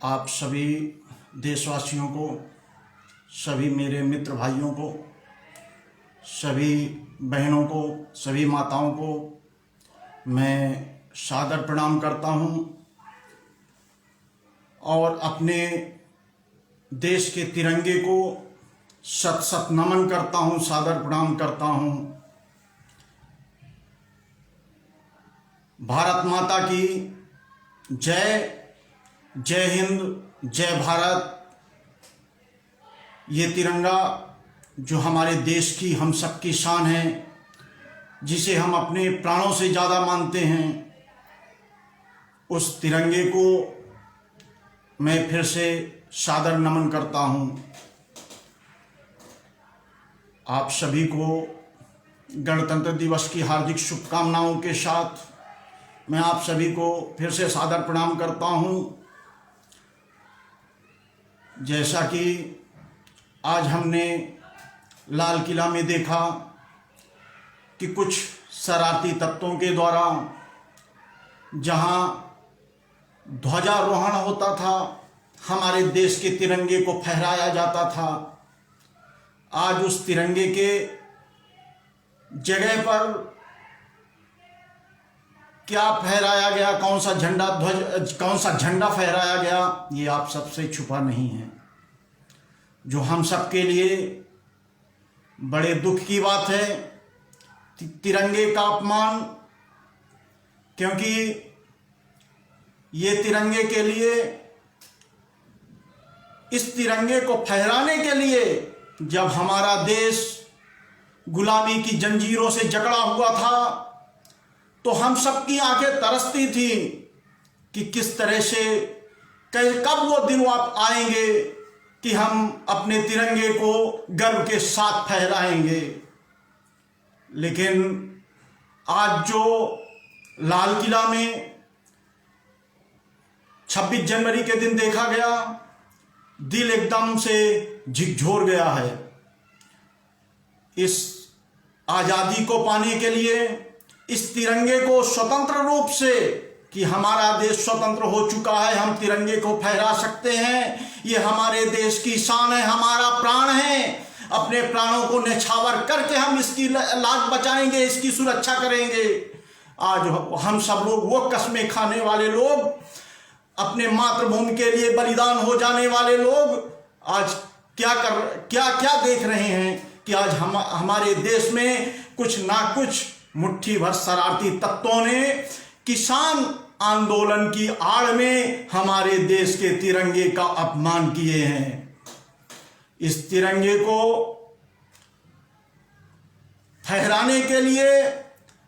आप सभी देशवासियों को, सभी मेरे मित्र भाइयों को, सभी बहनों को, सभी माताओं को मैं सादर प्रणाम करता हूं और अपने देश के तिरंगे को शत शत नमन करता हूं, सादर प्रणाम करता हूं। भारत माता की जय। जय हिंद, जय भारत। ये तिरंगा जो हमारे देश की हम सबकी शान है, जिसे हम अपने प्राणों से ज़्यादा मानते हैं, उस तिरंगे को मैं फिर से सादर नमन करता हूं। आप सभी को गणतंत्र दिवस की हार्दिक शुभकामनाओं के साथ मैं आप सभी को फिर से सादर प्रणाम करता हूं। जैसा कि आज हमने लाल किला में देखा कि कुछ शरारती तत्वों के द्वारा जहां ध्वजारोहण होता था, हमारे देश के तिरंगे को फहराया जाता था, आज उस तिरंगे के जगह पर क्या फहराया गया, कौन सा झंडा फहराया गया, ये आप सबसे छुपा नहीं है। जो हम सबके लिए बड़े दुख की बात है, तिरंगे का अपमान, क्योंकि ये तिरंगे के लिए, इस तिरंगे को फहराने के लिए जब हमारा देश गुलामी की जंजीरों से जकड़ा हुआ था, तो हम सबकी आंखें तरसती थी कि किस तरह से कब वो दिन आएंगे कि हम अपने तिरंगे को गर्व के साथ फहराएंगे। लेकिन आज जो लाल किला में 26 जनवरी के दिन देखा गया, दिल एकदम से झकझोर गया है। इस आज़ादी को पाने के लिए, इस तिरंगे को स्वतंत्र रूप से, कि हमारा देश स्वतंत्र हो चुका है, हम तिरंगे को फहरा सकते हैं, ये हमारे देश की शान है, हमारा प्राण है, अपने प्राणों को न्यौछावर करके हम इसकी लाज बचाएंगे, इसकी सुरक्षा करेंगे। आज हम सब लोग, वो कसमें खाने वाले लोग, अपने मातृभूमि के लिए बलिदान हो जाने वाले लोग, आज क्या देख रहे हैं कि आज हमारे देश में कुछ ना कुछ मुट्ठी भर शरारती तत्वों ने किसान आंदोलन की आड़ में हमारे देश के तिरंगे का अपमान किए हैं। इस तिरंगे को फहराने के लिए,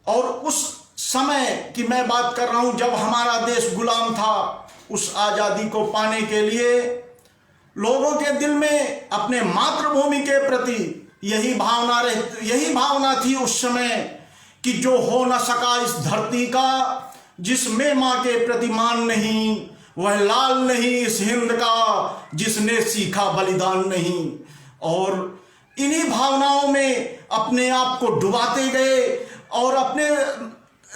और उस समय की मैं बात कर रहा हूं जब हमारा देश गुलाम था, उस आजादी को पाने के लिए लोगों के दिल में अपने मातृभूमि के प्रति यही भावना थी उस समय कि जो हो न सका इस धरती का, जिसमें मां के प्रति मान नहीं, वह लाल नहीं इस हिंद का, जिसने सीखा बलिदान नहीं। और इन्हीं भावनाओं में अपने आप को डुबाते गए और अपने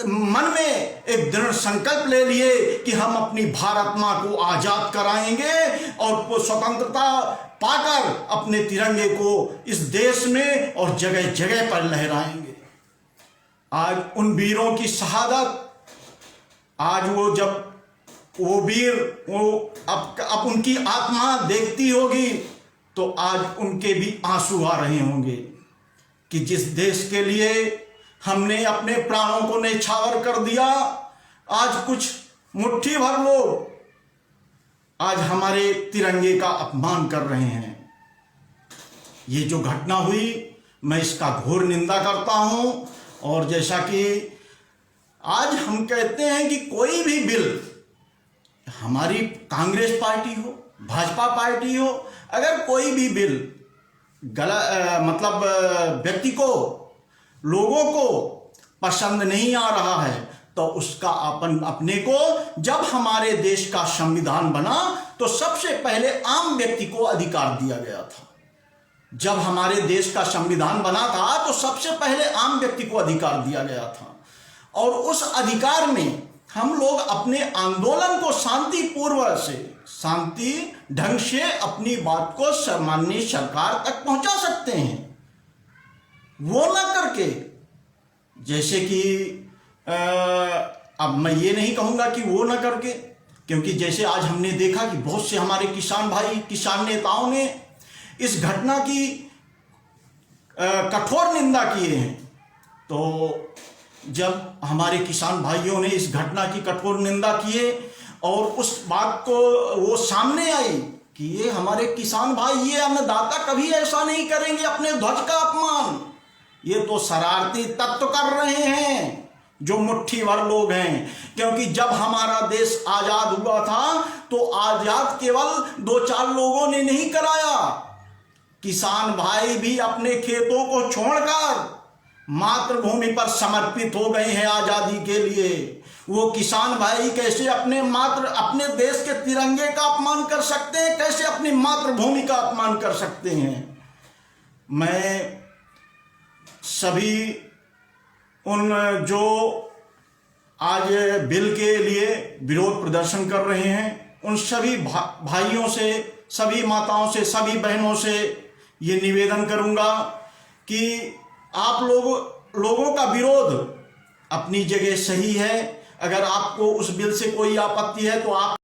मन में एक दृढ़ संकल्प ले लिए कि हम अपनी भारत मां को आजाद कराएंगे और स्वतंत्रता पाकर अपने तिरंगे को इस देश में और जगह जगह पर लहराएंगे। आज उन वीरों की शहादत, आज वो वीर अब उनकी आत्मा देखती होगी तो आज उनके भी आंसू आ रहे होंगे कि जिस देश के लिए हमने अपने प्राणों को न्यौछावर कर दिया, आज कुछ मुट्ठी भर लोग आज हमारे तिरंगे का अपमान कर रहे हैं। ये जो घटना हुई, मैं इसका घोर निंदा करता हूं। और जैसा कि आज हम कहते हैं कि कोई भी बिल, हमारी कांग्रेस पार्टी हो, भाजपा पार्टी हो, अगर कोई भी बिल व्यक्ति को, लोगों को पसंद नहीं आ रहा है, तो उसका अपने को, जब हमारे देश का संविधान बना तो सबसे पहले आम व्यक्ति को अधिकार दिया गया था। जब हमारे देश का संविधान बना था तो सबसे पहले आम व्यक्ति को अधिकार दिया गया था, और उस अधिकार में हम लोग अपने आंदोलन को शांति ढंग से अपनी बात को माननीय सरकार तक पहुंचा सकते हैं। वो ना करके, जैसे कि अब मैं ये नहीं कहूँगा कि वो ना करके, क्योंकि जैसे आज हमने देखा कि बहुत से हमारे किसान भाई, किसान नेताओं ने इस घटना की कठोर निंदा किए हैं। तो जब हमारे किसान भाइयों ने इस घटना की कठोर निंदा किए और उस बात को वो सामने आई कि ये हमारे किसान भाई, ये अन्नदाता कभी ऐसा नहीं करेंगे अपने ध्वज का अपमान, ये तो शरारती तत्व कर रहे हैं जो मुट्ठी भर लोग हैं। क्योंकि जब हमारा देश आजाद हुआ था तो आजाद केवल 2-4 लोगों ने नहीं कराया, किसान भाई भी अपने खेतों को छोड़कर मातृभूमि पर समर्पित हो गए हैं आजादी के लिए। वो किसान भाई कैसे अपने देश के तिरंगे का अपमान कर सकते हैं, कैसे अपनी मातृभूमि का अपमान कर सकते हैं। मैं सभी उन जो आज बिल के लिए विरोध प्रदर्शन कर रहे हैं, उन सभी भाइयों से, सभी माताओं से, सभी बहनों से ये निवेदन करूंगा कि आप लोगों का विरोध अपनी जगह सही है। अगर आपको उस बिल से कोई आपत्ति है तो आप